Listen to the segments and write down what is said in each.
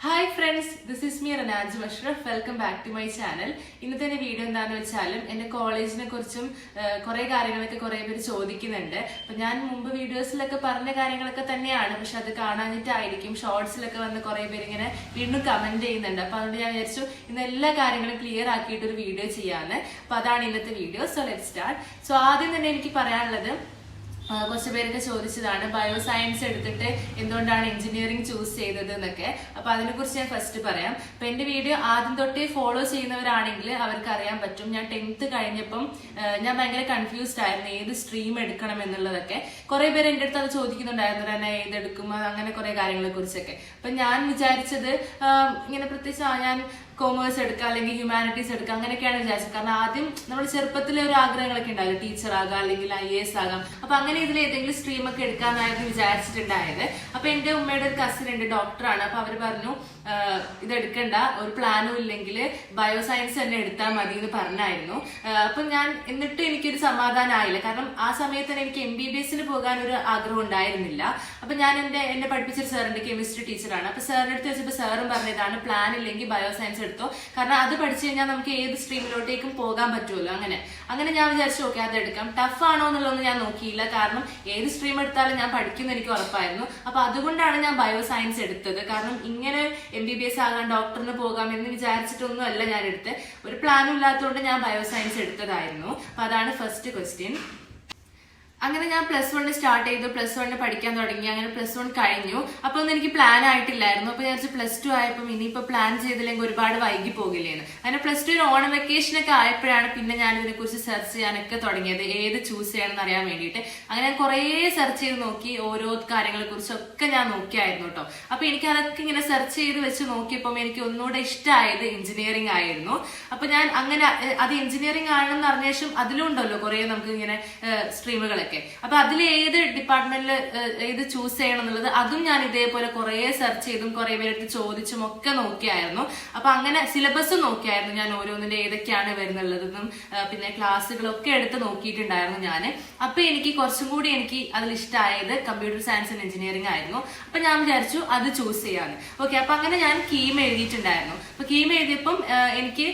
Hi friends, this is me Ranajum Ashraf. Welcome back to my channel. ഇന്നത്തെ video എന്താണെന്ന് വെച്ചാലും എൻ്റെ കോളേജിനെ കുറിച്ചും കുറേ കാര്യങ്ങളൊക്കെ കുറേ പേര് ചോദിക്കുന്നുണ്ട്. അപ്പോൾ ഞാൻ മുമ്പ് വീഡിയോസിലൊക്കെ പറഞ്ഞ കാര്യങ്ങളൊക്കെ തന്നെയാണ്, പക്ഷെ അത് കാണാനിട്ടായിരിക്കും ഷോർട്സിലൊക്കെ വന്ന് കുറേ പേര് ഇങ്ങനെ വീണ്ടും കമന്റ് ചെയ്യുന്നുണ്ട്. അപ്പോൾ അതുകൊണ്ട് ഞാൻ വിചാരിച്ചു ഇന്ന് എല്ലാ കാര്യങ്ങളും ക്ലിയർ ആക്കിയിട്ട് ഒരു വീഡിയോ ചെയ്യാമെന്ന്. അപ്പോൾ അതാണ് ഇന്നത്തെ video. So let start. So ആദ്യം തന്നെ എനിക്ക് പറയാനുള്ളത്, കുറച്ച് പേരൊക്കെ ചോദിച്ചതാണ് ബയോ സയൻസ് എടുത്തിട്ട് എന്തുകൊണ്ടാണ് എഞ്ചിനീയറിംഗ് ചൂസ് ചെയ്തത് എന്നൊക്കെ. അപ്പൊ അതിനെക്കുറിച്ച് ഞാൻ ഫസ്റ്റ് പറയാം. അപ്പൊ എന്റെ വീഡിയോ ആദ്യം തൊട്ടേ ഫോളോ ചെയ്യുന്നവരാണെങ്കിൽ അവർക്ക് അറിയാൻ പറ്റും, ഞാൻ 10th കഴിഞ്ഞപ്പം ഞാൻ ഭയങ്കര കൺഫ്യൂസ്ഡ് ആയിരുന്നു ഏത് സ്ട്രീം എടുക്കണം എന്നുള്ളതൊക്കെ. കുറെ പേര് എൻ്റെ അടുത്ത് അത് ചോദിക്കുന്നുണ്ടായിരുന്നു, തന്നെ ഏതെടുക്കും അങ്ങനെ കുറെ കാര്യങ്ങളെ കുറിച്ചൊക്കെ. അപ്പൊ ഞാൻ വിചാരിച്ചത് ഇങ്ങനെ പ്രത്യേകിച്ച് ഞാൻ കോമേഴ്സ് എടുക്കുക അല്ലെങ്കിൽ ഹ്യൂമാനിറ്റീസ് എടുക്കുക അങ്ങനെയൊക്കെയാണ് വിചാരിച്ചത്. കാരണം ആദ്യം നമ്മൾ ചെറുപ്പത്തിലെ ഒരു ആഗ്രഹങ്ങളൊക്കെ ഉണ്ടാവില്ല, ടീച്ചർ ആകാം അല്ലെങ്കിൽ IAS ആകാം. അപ്പൊ അങ്ങനെ ഇതിൽ ഏതെങ്കിലും സ്ട്രീം ഒക്കെ എടുക്കാനായിരുന്നു വിചാരിച്ചിട്ടുണ്ടായത്. അപ്പൊ എന്റെ ഉമ്മയുടെ ഒരു കസിൻ ഉണ്ട്, ഡോക്ടറാണ്. അപ്പൊ അവര് പറഞ്ഞു ഇതെടുക്കണ്ട, ഒരു പ്ലാനും ഇല്ലെങ്കിൽ ബയോ സയൻസ് തന്നെ എടുത്താൽ മതി എന്ന് പറഞ്ഞായിരുന്നു. അപ്പൊ ഞാൻ എന്നിട്ട് എനിക്കൊരു സമാധാനമായില്ല, കാരണം ആ സമയത്ത് തന്നെ എനിക്ക് MBBS പോകാൻ ഒരു ആഗ്രഹം ഉണ്ടായിരുന്നില്ല. അപ്പൊ ഞാൻ എന്നെ പഠിപ്പിച്ചൊരു സാറുണ്ട്, കെമിസ്ട്രി ടീച്ചറാണ്. അപ്പൊ സാറിന്റെ അടുത്ത് വെച്ചപ്പോൾ സാറും പറഞ്ഞതാണ് പ്ലാൻ ഇല്ലെങ്കിൽ ബയോ സയൻസ് എടുത്തോ, കാരണം അത് പഠിച്ചു കഴിഞ്ഞാൽ നമുക്ക് ഏത് സ്ട്രീമിലോട്ടേക്കും പോകാൻ പറ്റുമല്ലോ. അങ്ങനെ ഞാൻ വിചാരിച്ചു ഓക്കെ അതെടുക്കാം. ടഫ് ആണോ എന്നുള്ളതൊന്നും ഞാൻ നോക്കിയില്ല, കാരണം ഏത് സ്ട്രീം എടുത്താലും ഞാൻ പഠിക്കുന്ന എനിക്ക് ഉറപ്പായിരുന്നു. അപ്പൊ അതുകൊണ്ടാണ് ഞാൻ ബയോ സയൻസ് എടുത്തത്. കാരണം ഇങ്ങനെ MBBS ആകാൻ ഡോക്ടറിന് പോകാം എന്ന് വിചാരിച്ചിട്ടൊന്നും അല്ല ഞാൻ എടുത്തത്, ഒരു പ്ലാനും ഇല്ലാത്തതുകൊണ്ട് ഞാൻ ബയോ സയൻസ് എടുത്തതായിരുന്നു. അപ്പൊ അതാണ് ഫസ്റ്റ് ക്വസ്റ്റ്യൻ. അങ്ങനെ ഞാൻ +1 സ്റ്റാർട്ട് ചെയ്തു, +1 പഠിക്കാൻ തുടങ്ങി. അങ്ങനെ +1 കഴിഞ്ഞു. അപ്പൊ ഒന്നും എനിക്ക് പ്ലാൻ ആയിട്ടില്ലായിരുന്നു. അപ്പൊ ഞാൻ +2 ആയപ്പോൾ ഇനിയിപ്പോ പ്ലാൻ ചെയ്തില്ലെങ്കിൽ ഒരുപാട് വൈകി പോകില്ലേന്ന്. അങ്ങനെ +2 ഓണം വെക്കേഷനൊക്കെ ആയപ്പോഴാണ് പിന്നെ ഞാൻ ഇതിനെ കുറിച്ച് സെർച്ച് ചെയ്യാനൊക്കെ തുടങ്ങിയത്, ഏത് ചൂസ് ചെയ്യണമെന്ന് അറിയാൻ വേണ്ടിയിട്ട്. അങ്ങനെ ഞാൻ കുറേ സെർച്ച് ചെയ്ത് നോക്കി, ഓരോ കാര്യങ്ങളെ കുറിച്ചൊക്കെ ഞാൻ നോക്കിയായിരുന്നു കേട്ടോ. അപ്പൊ എനിക്ക് അതൊക്കെ ഇങ്ങനെ സെർച്ച് ചെയ്ത് വെച്ച് നോക്കിയപ്പോൾ എനിക്ക് ഒന്നുകൂടെ ഇഷ്ടമായത് എഞ്ചിനീയറിംഗ് ആയിരുന്നു. അപ്പൊ ഞാൻ അങ്ങനെ അത് എഞ്ചിനീയറിംഗ് ആണെന്ന് അറിഞ്ഞ ശേഷം അതിലും ഉണ്ടല്ലോ കുറെ നമുക്ക് ഇങ്ങനെ സ്ട്രീമുകളൊക്കെ. അപ്പൊ അതിൽ ഏത് ഡിപ്പാർട്ട്മെന്റിൽ ഏത് ചൂസ് ചെയ്യണം എന്നുള്ളത് അതും ഞാൻ ഇതേപോലെ കുറെ സെർച്ച് ചെയ്തും കുറെ പേരെടുത്ത് ചോദിച്ചും ഒക്കെ നോക്കിയായിരുന്നു. അപ്പൊ അങ്ങനെ സിലബസും നോക്കിയായിരുന്നു ഞാൻ, ഓരോന്നിന്റെ ഏതൊക്കെയാണ് വരുന്നുള്ളതെന്നും പിന്നെ ക്ലാസ്സുകളൊക്കെ എടുത്ത് നോക്കിയിട്ടുണ്ടായിരുന്നു ഞാൻ. അപ്പൊ എനിക്ക് കുറച്ചും കൂടി എനിക്ക് അതിൽ ഇഷ്ടമായത് കമ്പ്യൂട്ടർ സയൻസ് ആൻഡ് എഞ്ചിനീയറിംഗ് ആയിരുന്നു. അപ്പൊ ഞാൻ വിചാരിച്ചു അത് ചൂസ് ചെയ്യാന്ന്. ഓക്കെ, അപ്പൊ അങ്ങനെ ഞാൻ കീം എഴുതിയിട്ടുണ്ടായിരുന്നു. അപ്പൊ കീം എഴുതിയപ്പം എനിക്ക്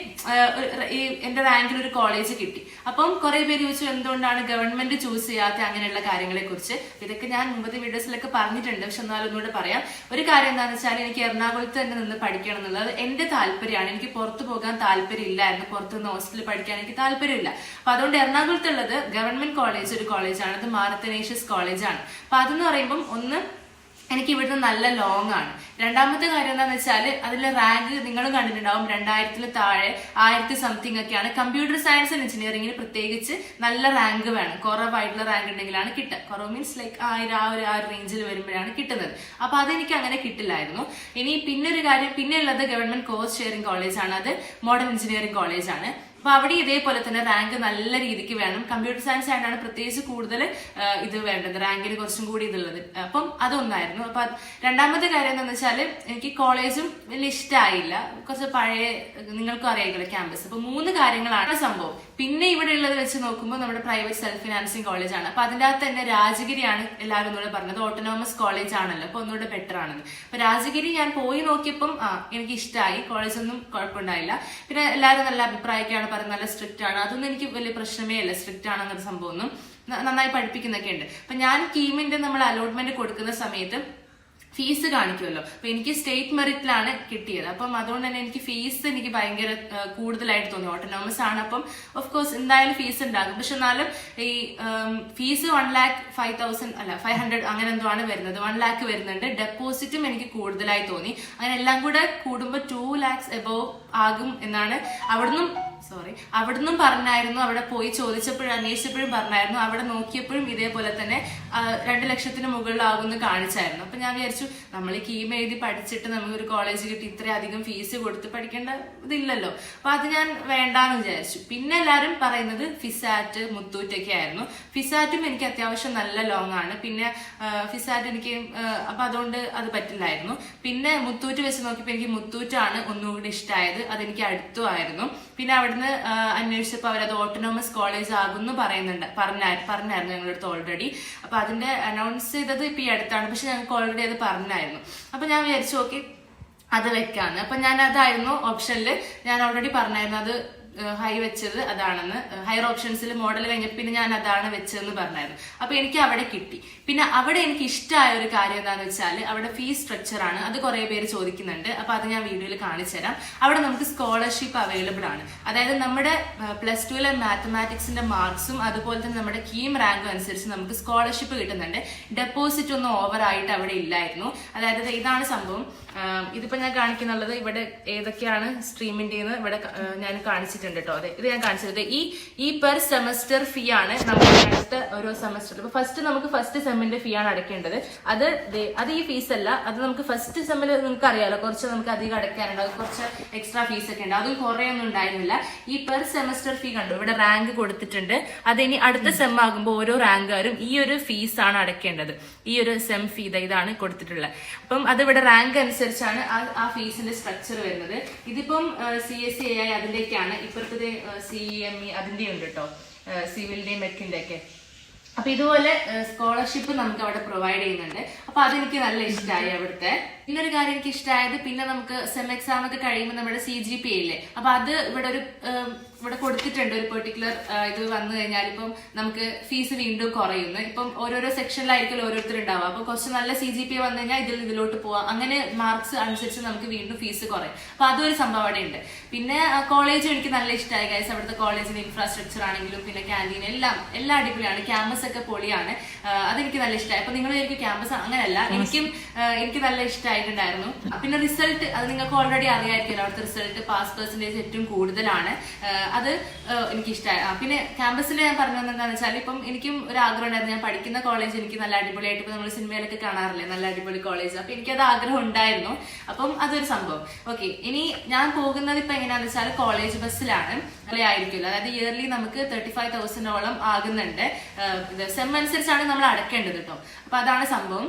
എന്റെ റാങ്കിൽ ഒരു കോളേജ് കിട്ടി. അപ്പം കുറെ പേര് ചോദിച്ചു എന്തുകൊണ്ടാണ് ഗവൺമെന്റ് ചൂസ് ചെയ്യാത്ത അങ്ങനെയുള്ള കാര്യങ്ങളെ കുറിച്ച്. ഇതൊക്കെ ഞാൻ മുമ്പത്തെ വീഡിയോസിലൊക്കെ പറഞ്ഞിട്ടുണ്ട്, പക്ഷെ എന്നാലും ഒന്നുകൂടെ പറയാം. ഒരു കാര്യം എന്താണെന്ന് വെച്ചാൽ എനിക്ക് എറണാകുളത്ത് തന്നെ നിന്ന് പഠിക്കണം എന്നുള്ളത് എന്റെ താല്പര്യമാണ്. എനിക്ക് പുറത്തു പോകാൻ താല്പര്യം ഇല്ലായിരുന്നു, പുറത്തുനിന്ന് ഹോസ്റ്റലിൽ പഠിക്കാൻ എനിക്ക് താല്പര്യമില്ല. അപ്പൊ അതുകൊണ്ട് എറണാകുളത്തുള്ളത് ഗവൺമെന്റ് കോളേജ് ഒരു കോളേജാണ്, അത് മാർത്തനേഷ്യസ് കോളേജാണ്. അപ്പൊ അതെന്ന് പറയുമ്പം ഒന്ന് എനിക്ക് ഇവിടുന്ന് നല്ല ലോങ് ആണ്. രണ്ടാമത്തെ കാര്യം എന്താണെന്ന് വെച്ചാൽ അതിലെ റാങ്ക് നിങ്ങളും കണ്ടിട്ടുണ്ടാവും, 2000 താഴെ 1000 സംതിങ് ഒക്കെയാണ്. കമ്പ്യൂട്ടർ സയൻസ് ആൻഡ് എഞ്ചിനീയറിംഗിന് പ്രത്യേകിച്ച് നല്ല റാങ്ക് വേണം, കുറവായിട്ടുള്ള റാങ്ക് ഉണ്ടെങ്കിലാണ് കിട്ടുക. കുറവ് മീൻസ് ലൈക്ക് 1000 ആ ഒരു റേഞ്ചിൽ വരുമ്പോഴാണ് കിട്ടുന്നത്. അപ്പൊ അതെനിക്ക് അങ്ങനെ കിട്ടില്ലായിരുന്നു. ഇനി പിന്നെ ഒരു കാര്യം, പിന്നെ ഉള്ളത് ഗവൺമെന്റ് കോഴ്സ് ഷെയറിംഗ് കോളേജാണ്, അത് മോഡേൺ എഞ്ചിനീയറിംഗ് കോളേജാണ്. അപ്പൊ അവിടെ ഇതേപോലെ തന്നെ റാങ്ക് നല്ല രീതിക്ക് വേണം. കമ്പ്യൂട്ടർ സയൻസ് ആയിട്ടാണ് പ്രത്യേകിച്ച് കൂടുതൽ ഇത് വേണ്ടത്, റാങ്കിന് കുറച്ചും കൂടി ഇതുള്ളത്. അപ്പം അതൊന്നായിരുന്നു. അപ്പൊ രണ്ടാമത്തെ കാര്യം എന്താണെന്ന് വെച്ചാൽ എനിക്ക് കോളേജും വലിയ ഇഷ്ടമായില്ല, കുറച്ച് പഴയ, നിങ്ങൾക്കും അറിയാമല്ലോ ക്യാമ്പസ്. അപ്പൊ 3 കാര്യങ്ങളാണ് സംഭവം. പിന്നെ ഇവിടെ ഉള്ളത് വെച്ച് നോക്കുമ്പോൾ നമ്മുടെ പ്രൈവറ്റ് സെൽഫ് ഫിനാൻസിങ് കോളേജാണ്. അപ്പൊ അതിൻ്റെ അകത്ത് തന്നെ രാജഗിരിയാണ് എല്ലാവരും ഒന്നുകൂടെ പറഞ്ഞത്, ഓട്ടോണോമസ് കോളേജ് ആണല്ലോ, അപ്പൊ ഒന്നുകൂടെ ബെറ്റർ ആണെന്ന്. അപ്പൊ രാജഗിരി ഞാൻ പോയി നോക്കിയപ്പം എനിക്ക് ഇഷ്ടമായി, കോളേജൊന്നും കുഴപ്പമുണ്ടായില്ല. പിന്നെ എല്ലാവരും നല്ല അഭിപ്രായമൊക്കെയാണ് പറയുന്നത്, നല്ല സ്ട്രിക്റ്റ് ആണ്. അതൊന്നും എനിക്ക് വലിയ പ്രശ്നമേ അല്ല, സ്ട്രിക്റ്റ് ആണ് അങ്ങനത്തെ സംഭവമൊന്നും, നന്നായി പഠിപ്പിക്കുന്നൊക്കെ ഉണ്ട്. അപ്പൊ ഞാൻ കീമിന്റെ നമ്മൾ അലോട്ട്മെന്റ് കൊടുക്കുന്ന സമയത്ത് ഫീസ് കാണിക്കുമല്ലോ. അപ്പൊ എനിക്ക് സ്റ്റേറ്റ് മെറിറ്റിലാണ് കിട്ടിയത്. അപ്പം അതുകൊണ്ട് തന്നെ എനിക്ക് ഫീസ് എനിക്ക് ഭയങ്കര കൂടുതലായിട്ട് തോന്നി. ഓട്ടോണോമസ് ആണ്, അപ്പം ഓഫ് കോഴ്സ് എന്തായാലും ഫീസ് ഉണ്ടാകും. പക്ഷെ എന്നാലും ഈ ഫീസ് 1,05,000 അല്ല 500 അങ്ങനെ എന്തോ ആണ് വരുന്നത്, 1 lakh വരുന്നുണ്ട്. ഡെപ്പോസിറ്റും എനിക്ക് കൂടുതലായി തോന്നി. അങ്ങനെ എല്ലാം കൂടെ കൂടുമ്പോൾ 2 lakhs എബോവ് ആകും എന്നാണ് അവിടുന്നും പറഞ്ഞായിരുന്നു. അവിടെ പോയി ചോദിച്ചപ്പോഴും അന്വേഷിച്ചപ്പോഴും പറഞ്ഞായിരുന്നു. അവിടെ നോക്കിയപ്പോഴും ഇതേപോലെ തന്നെ 2 ലക്ഷത്തിന് മുകളിലാകുമെന്ന് കാണിച്ചായിരുന്നു. അപ്പൊ ഞാൻ വിചാരിച്ചു നമ്മൾ ഈ കീം എഴുതി പഠിച്ചിട്ട് നമുക്കൊരു കോളേജ് കിട്ടി ഇത്രയധികം ഫീസ് കൊടുത്ത് പഠിക്കേണ്ട ഇതില്ലല്ലോ. അപ്പൊ അത് ഞാൻ വേണ്ടാന്ന് വിചാരിച്ചു. പിന്നെ എല്ലാവരും പറയുന്നത് ഫിസാറ്റ്, മുത്തൂറ്റൊക്കെ ആയിരുന്നു. ഫിസാറ്റും എനിക്ക് അത്യാവശ്യം നല്ല ലോങ് ആണ്. പിന്നെ ഫിസാറ്റ് എനിക്ക് അപ്പൊ അതുകൊണ്ട് അത് പറ്റില്ലായിരുന്നു. പിന്നെ മുത്തൂറ്റ് വെച്ച് നോക്കിയപ്പോൾ എനിക്ക് മുത്തൂറ്റാണ് ഒന്നുകൂടി ഇഷ്ടമായത്, അതെനിക്ക് അടുത്തുമായിരുന്നു. പിന്നെ അവിടുന്ന് അന്വേഷിച്ചപ്പോൾ അവരത് ഓട്ടോണോമസ് കോളേജ് ആകുമെന്ന് പറഞ്ഞായിരുന്നു ഞങ്ങളുടെ അടുത്ത് ഓൾറെഡി. അപ്പൊ അതിന്റെ അനൗൺസ് ചെയ്തത് ഇപ്പൊ ഈ അടുത്താണ്, പക്ഷെ ഞങ്ങൾക്ക് ഓൾറെഡി അത് പറഞ്ഞായിരുന്നു. അപ്പൊ ഞാൻ വിചാരിച്ചു ഓക്കെ അത് വെക്കാന്ന്. അപ്പൊ ഞാൻ അതായിരുന്നു ഓപ്ഷനിൽ ഞാൻ ഓൾറെഡി പറഞ്ഞായിരുന്നു അത് ഹൈ വെച്ചത് അതാണെന്ന്. ഹയർ ഓപ്ഷൻസിൽ മോഡൽ കഴിഞ്ഞപ്പോൾ പിന്നെ ഞാൻ അതാണ് വെച്ചതെന്ന് പറഞ്ഞായിരുന്നു. അപ്പൊ എനിക്ക് അവിടെ കിട്ടി. പിന്നെ അവിടെ എനിക്ക് ഇഷ്ടമായ ഒരു കാര്യം എന്താണെന്ന് വെച്ചാൽ അവിടെ ഫീസ് സ്ട്രക്ചർ ആണ്. അത് കുറെ പേര് ചോദിക്കുന്നുണ്ട്. അപ്പൊ അത് ഞാൻ വീഡിയോയിൽ കാണിച്ചു തരാം. അവിടെ നമുക്ക് സ്കോളർഷിപ്പ് അവൈലബിൾ ആണ്. അതായത് നമ്മുടെ +2 മാത്തമാറ്റിക്സിന്റെ മാർക്സും അതുപോലെ തന്നെ നമ്മുടെ കീം റാങ്കും അനുസരിച്ച് നമുക്ക് സ്കോളർഷിപ്പ് കിട്ടുന്നുണ്ട്. ഡെപ്പോസിറ്റ് ഒന്നും ഓവർ ആയിട്ട് അവിടെ ഇല്ലായിരുന്നു. അതായത് ഇതാണ് സംഭവം. ഇതിപ്പോ ഞാൻ കാണിക്കുന്നുള്ളത് ഇവിടെ ഏതൊക്കെയാണ് സ്ട്രീമിന്റെ ഇവിടെ ഞാൻ കാണിച്ചിട്ടുണ്ട് കേട്ടോ. അതെ, ഇത് ഞാൻ കാണിച്ചത് ഈ പെർ സെമസ്റ്റർ ഫീ ആണ് നമ്മൾ അടുത്ത ഓരോ സെമസ്റ്റർ. ഇപ്പൊ നമുക്ക് ഫസ്റ്റ് സെമ്മിന്റെ ഫീ ആണ് അടയ്ക്കേണ്ടത്. അത് ഈ ഫീസ് അല്ല. അത് നമുക്ക് ഫസ്റ്റ് സെമ്മിൽ നിങ്ങൾക്ക് അറിയാലോ കുറച്ച് നമുക്ക് അധികം അടയ്ക്കാനുണ്ട്. കുറച്ച് എക്സ്ട്രാ ഫീസ് ഒക്കെ ഉണ്ട്. അതും കുറേ ഒന്നും ഉണ്ടായിരുന്നില്ല. ഈ പെർ സെമസ്റ്റർ ഫീ കണ്ടു ഇവിടെ റാങ്ക് കൊടുത്തിട്ടുണ്ട്. അത് ഇനി അടുത്ത സെം ആകുമ്പോൾ ഓരോ റാങ്കുകാരും ഈ ഒരു ഫീസ് ആണ് അടയ്ക്കേണ്ടത്. ഈ ഒരു സെം ഫീ ഇതാണ് കൊടുത്തിട്ടുള്ളത്. അപ്പം അത് ഇവിടെ റാങ്ക് അനുസരിച്ചാണ് ആ ഫീസിന്റെ സ്ട്രക്ചർ വരുന്നത്. ഇതിപ്പം CSE AI അതിന്റെയൊക്കെയാണ്. ഇപ്പോഴത്തെ CEME അതിന്റെ ഉണ്ട് കേട്ടോ, സിവിലിന്റെയും മെക്കിന്റെ ഒക്കെ. അപ്പൊ ഇതുപോലെ സ്കോളർഷിപ്പ് നമുക്ക് അവിടെ പ്രൊവൈഡ് ചെയ്യുന്നുണ്ട്. അപ്പൊ അതെനിക്ക് നല്ല ഇഷ്ടമായി അവിടുത്തെ. പിന്നൊരു കാര്യം എനിക്ക് ഇഷ്ടമായത്, പിന്നെ നമുക്ക് സെം എക്സാം ഒക്കെ കഴിയുമ്പോൾ നമ്മുടെ CGPA ഇല്ലേ, അപ്പൊ അത് ഇവിടെ കൊടുത്തിട്ടുണ്ട്. ഒരു പെർട്ടിക്കുലർ ഇത് വന്നു കഴിഞ്ഞാൽ ഇപ്പം നമുക്ക് ഫീസ് വീണ്ടും കുറയുന്നു. ഇപ്പം ഓരോരോ സെക്ഷനിലായിരിക്കും ഓരോരുത്തർ ഉണ്ടാവുക. അപ്പൊ കുറച്ച് നല്ല CGPA വന്നു കഴിഞ്ഞാൽ ഇതിലോട്ട് പോവാം. അങ്ങനെ മാർക്സ് അനുസരിച്ച് നമുക്ക് വീണ്ടും ഫീസ് കുറയും. അപ്പൊ അതൊരു സംഭവം അവിടെ ഉണ്ട്. പിന്നെ കോളേജ് എനിക്ക് നല്ല ഇഷ്ടമായി ഗൈസ്. അവിടുത്തെ കോളേജിന്റെ ഇൻഫ്രാസ്ട്രക്ചർ ആണെങ്കിലും പിന്നെ ക്യാൻറ്റീൻ എല്ലാം അടിപൊളിയാണ്. ക്യാമ്പസ് ഒക്കെ പൊളിയാണ്. അതെനിക്ക് നല്ല ഇഷ്ടമായി. അപ്പൊ നിങ്ങൾ എനിക്ക് ക്യാമ്പസ് അങ്ങനെയല്ല, എനിക്ക് നല്ല ഇഷ്ടമായിട്ടുണ്ടായിരുന്നു. പിന്നെ റിസൾട്ട് അത് നിങ്ങൾക്ക് ഓൾറെഡി അറിയാമായിരിക്കുമല്ലോ. അവിടുത്തെ റിസൾട്ട് പാസ് % ഏറ്റവും കൂടുതലാണ്. അത് എനിക്ക് ഇഷ്ടമായി. പിന്നെ ക്യാമ്പസിൽ ഞാൻ പറഞ്ഞത് എന്താണെന്ന് വെച്ചാൽ ഇപ്പം എനിക്കും ഒരു ആഗ്രഹം ഉണ്ടായിരുന്നു. ഞാൻ പഠിക്കുന്ന കോളേജ് എനിക്ക് നല്ല അടിപൊളിയായിട്ട് ഇപ്പൊ നമ്മൾ സിനിമയിലൊക്കെ കാണാറില്ലേ നല്ല അടിപൊളി കോളേജ്. അപ്പൊ എനിക്കത് ആഗ്രഹം ഉണ്ടായിരുന്നു. അപ്പം അതൊരു സംഭവം. ഓക്കെ, ഇനി ഞാൻ പോകുന്നത് ഇപ്പൊ എങ്ങനെയാന്ന് വെച്ചാൽ കോളേജ് ബസ്സിലാണ്. ആയിരിക്കുമല്ലോ. അതായത് ഇയർലി നമുക്ക് 35,000 ആകുന്നുണ്ട്. സെം അനുസരിച്ചാണ് നമ്മൾ അടക്കേണ്ടത് കേട്ടോ. അപ്പൊ അതാണ് സംഭവം.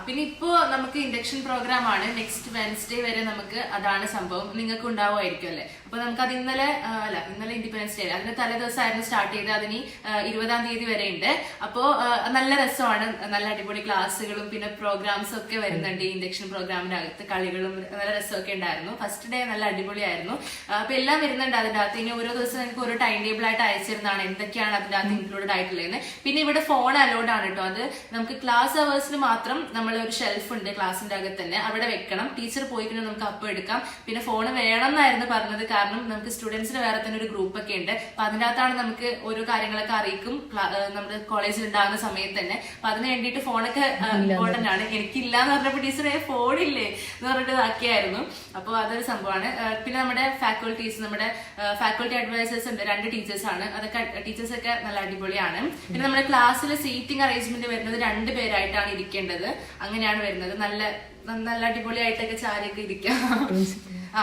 പിന്നെ ഇപ്പോ നമുക്ക് ഇൻഡക്ഷൻ പ്രോഗ്രാം ആണ്. നെക്സ്റ്റ് വെൻസ്ഡേ വരെ നമുക്ക് അതാണ് സംഭവം. നിങ്ങൾക്ക് ഉണ്ടാവുമായിരിക്കും അല്ലെ. അപ്പൊ നമുക്ക് അത് ഇന്നലെ ഇൻഡിപെൻഡൻസ് ഡേ അതിന്റെ തലേ ദിവസമായിരുന്നു സ്റ്റാർട്ട് ചെയ്തത്. അതിന് 20-ാം തീയതി വരെ ഉണ്ട്. അപ്പോ നല്ല രസമാണ്. നല്ല അടിപൊളി ക്ലാസ്സുകളും പിന്നെ പ്രോഗ്രാംസ് ഒക്കെ വരുന്നുണ്ട്. ഈ ഇൻഡക്ഷൻ പ്രോഗ്രാമിന്റെ അകത്ത് കളികളും നല്ല രസമൊക്കെ ഉണ്ടായിരുന്നു. ഫസ്റ്റ് ഡേ നല്ല അടിപൊളിയായിരുന്നു. അപ്പൊ എല്ലാം വരുന്നുണ്ട് അതിന്റെ അകത്ത്. ഇനി ഓരോ ദിവസം എനിക്ക് ഓരോ ടൈം ടേബിൾ ആയിട്ട് അയച്ചിരുന്നതാണ് എന്തൊക്കെയാണ് അതിന്റെ അകത്ത് ഇൻക്ലൂഡഡ് ആയിട്ടുള്ളത്. പിന്നെ ഇവിടെ ഫോൺ അലൗഡ് ആണ് കേട്ടോ. അത് നമുക്ക് ക്ലാസ് അവേഴ്സിന് മാത്രം നമ്മൾ ഒരു ഷെൽഫ് ഉണ്ട് ക്ലാസിന്റെ അകത്ത് തന്നെ, അവിടെ വെക്കണം. ടീച്ചർ പോയി കഴിഞ്ഞാൽ നമുക്ക് അപ്പം എടുക്കാം. പിന്നെ ഫോൺ വേണം എന്നായിരുന്നു പറഞ്ഞത്. കാരണം നമുക്ക് സ്റ്റുഡൻസിന് വേറെ തന്നെ ഒരു ഗ്രൂപ്പ് ഒക്കെ ഉണ്ട്. അപ്പൊ അതിന്റെ അകത്താണ് നമുക്ക് ഓരോ കാര്യങ്ങളൊക്കെ അറിയിക്കും നമ്മുടെ കോളേജിൽ ഉണ്ടാകുന്ന സമയത്ത് തന്നെ. അപ്പൊ അതിന് വേണ്ടിയിട്ട് ഫോണൊക്കെ ഇമ്പോർട്ടന്റ് ആണ്. എനിക്കില്ല എന്ന് പറഞ്ഞപ്പോൾ ടീച്ചറെ ഫോണില്ലേ എന്ന് പറഞ്ഞിട്ട് ഇതാക്കിയായിരുന്നു. അപ്പോൾ അതൊരു സംഭവമാണ്. പിന്നെ നമ്മുടെ ഫാക്കൾട്ടി അഡ്വൈസേഴ്സ് ഉണ്ട്. 2 ടീച്ചേഴ്സാണ്. അതൊക്കെ ടീച്ചേഴ്സൊക്കെ നല്ല അടിപൊളിയാണ്. പിന്നെ നമ്മുടെ ക്ലാസ്സിൽ സീറ്റിംഗ് അറേഞ്ച്മെന്റ് വരുന്നത് 2 പേരായിട്ടാണ് ഇരിക്കേണ്ടത്. അങ്ങനെയാണ് വരുന്നത്. നല്ല അടിപൊളിയായിട്ടൊക്കെ ചാരിയൊക്കെ ഇരിക്കാം.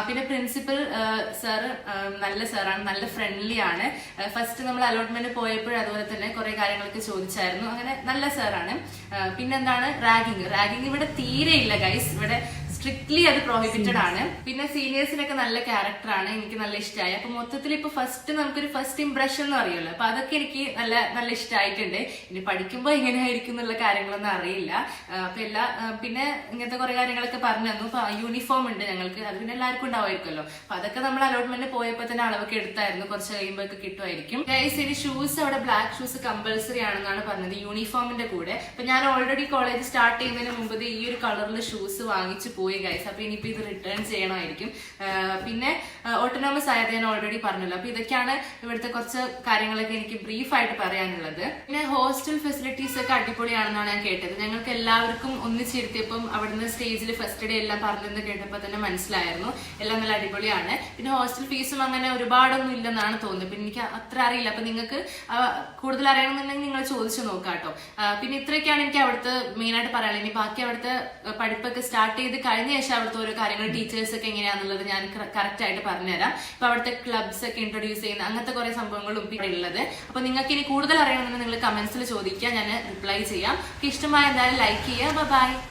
പിന്നെ പ്രിൻസിപ്പൽ സാറ് നല്ല സാറാണ്, നല്ല ഫ്രണ്ട്ലി ആണ്. ഫസ്റ്റ് നമ്മൾ അലോട്ട്മെന്റ് പോയപ്പോഴും അതുപോലെ തന്നെ കുറെ കാര്യങ്ങളൊക്കെ ചോദിച്ചായിരുന്നു. അങ്ങനെ നല്ല സാറാണ്. പിന്നെന്താണ് റാഗിങ് ഇവിടെ തീരെ ഇല്ല ഗൈസ്. ഇവിടെ സ്ട്രിക്ട്ലി അത് പ്രോഹിബിറ്റഡ് ആണ്. പിന്നെ സീനിയേഴ്സിനൊക്കെ നല്ല ക്യാരക്ടറാണ്. എനിക്ക് നല്ല ഇഷ്ടമായി. അപ്പൊ മൊത്തത്തിൽ ഇപ്പൊ നമുക്കൊരു ഫസ്റ്റ് ഇംപ്രഷൻ എന്ന് പറയുമല്ലോ. അപ്പൊ അതൊക്കെ എനിക്ക് നല്ല ഇഷ്ടമായിട്ടുണ്ട്. ഇനി പഠിക്കുമ്പോൾ എങ്ങനെയായിരിക്കും എന്നുള്ള കാര്യങ്ങളൊന്നും അറിയില്ല. അപ്പൊ പിന്നെ ഇങ്ങനത്തെ കുറെ കാര്യങ്ങളൊക്കെ പറഞ്ഞു തന്നു. ഇപ്പൊ യൂണിഫോം ഉണ്ട് ഞങ്ങൾക്ക്. അത് പിന്നെ എല്ലാവർക്കും ഉണ്ടാവുമായിരിക്കുമല്ലോ. അപ്പൊ അതൊക്കെ നമ്മൾ അലോട്ട്മെന്റ് പോയപ്പോ തന്നെ അളവൊക്കെ എടുത്തായിരുന്നു. കുറച്ച് കഴിയുമ്പോൾ ഒക്കെ കിട്ടുമായിരിക്കും. ഗൈസ്, ഇനി ഷൂസ് അവിടെ ബ്ലാക്ക് ഷൂസ് കമ്പൽസറി ആണെന്നാണ് പറഞ്ഞത് യൂണിഫോമിന്റെ കൂടെ. അപ്പൊ ഞാൻ ഓൾറെഡി കോളേജ് സ്റ്റാർട്ട് ചെയ്യുന്നതിന് മുമ്പ് ഈ ഒരു കളറിൽ ഷൂസ് വാങ്ങിച്ചു പോയി ഗൈസ്. അപ്പൊ ഇനിയിപ്പോ ഇത് റിട്ടേൺ ചെയ്യണമായിരിക്കും. പിന്നെ ഓട്ടോണോമസ് ആയത് ഞാൻ ഓൾറെഡി പറഞ്ഞല്ലോ. അപ്പൊ ഇതൊക്കെയാണ് ഇവിടുത്തെ കുറച്ച് കാര്യങ്ങളൊക്കെ എനിക്ക് ബ്രീഫ് ആയിട്ട് പറയാനുള്ളത്. പിന്നെ ഹോസ്റ്റൽ ഫെസിലിറ്റീസ് ഒക്കെ അടിപൊളിയാണെന്നാണ് ഞാൻ കേട്ടത്. ഞങ്ങൾക്ക് എല്ലാവർക്കും ഒന്നിച്ചിരുത്തിയപ്പം അവിടുന്ന് സ്റ്റേജിൽ ഫസ്റ്റ് ഡേ എല്ലാം പറഞ്ഞെന്ന് കേട്ടപ്പോൾ തന്നെ മനസ്സിലായിരുന്നു എല്ലാം നല്ല അടിപൊളിയാണ്. പിന്നെ ഹോസ്റ്റൽ ഫീസും അങ്ങനെ ഒരുപാടൊന്നും ഇല്ലെന്നാണ് തോന്നുന്നത്. പിന്നെ എനിക്ക് അത്ര അറിയില്ല. അപ്പൊ നിങ്ങൾക്ക് കൂടുതൽ അറിയണമെന്നുണ്ടെങ്കിൽ നിങ്ങൾ ചോദിച്ചു നോക്കാം കേട്ടോ. പിന്നെ ഇത്രയൊക്കെയാണ് എനിക്ക് അവിടുത്തെ മെയിൻ ആയിട്ട് പറയാനുള്ളത്. ഇനി ബാക്കി അവിടുത്തെ പഠിപ്പൊക്കെ സ്റ്റാർട്ട് ചെയ്ത് കഴിഞ്ഞ ശേഷം അവിടുത്തെ ഓരോ കാര്യങ്ങൾ ടീച്ചേഴ്സ് ഒക്കെ എങ്ങനെയാണെന്നുള്ളത് ഞാൻ കറക്റ്റ് ആയിട്ട് പറഞ്ഞുതരാം. ഇപ്പൊ അവിടുത്തെ ക്ലബ്സ് ഒക്കെ ഇൻട്രൊഡ്യൂസ് ചെയ്യുന്ന അങ്ങനത്തെ കുറെ സംഭവങ്ങളും പിന്നെ ഉള്ളത്. അപ്പൊ നിങ്ങൾക്ക് ഇനി കൂടുതൽ അറിയണമെന്ന് നിങ്ങൾ കമന്റ്സിൽ ചോദിക്കുക, ഞാൻ റിപ്ലൈ ചെയ്യാം. ഇഷ്ടമായ എന്തായാലും ലൈക്ക് ചെയ്യുക. ബൈ.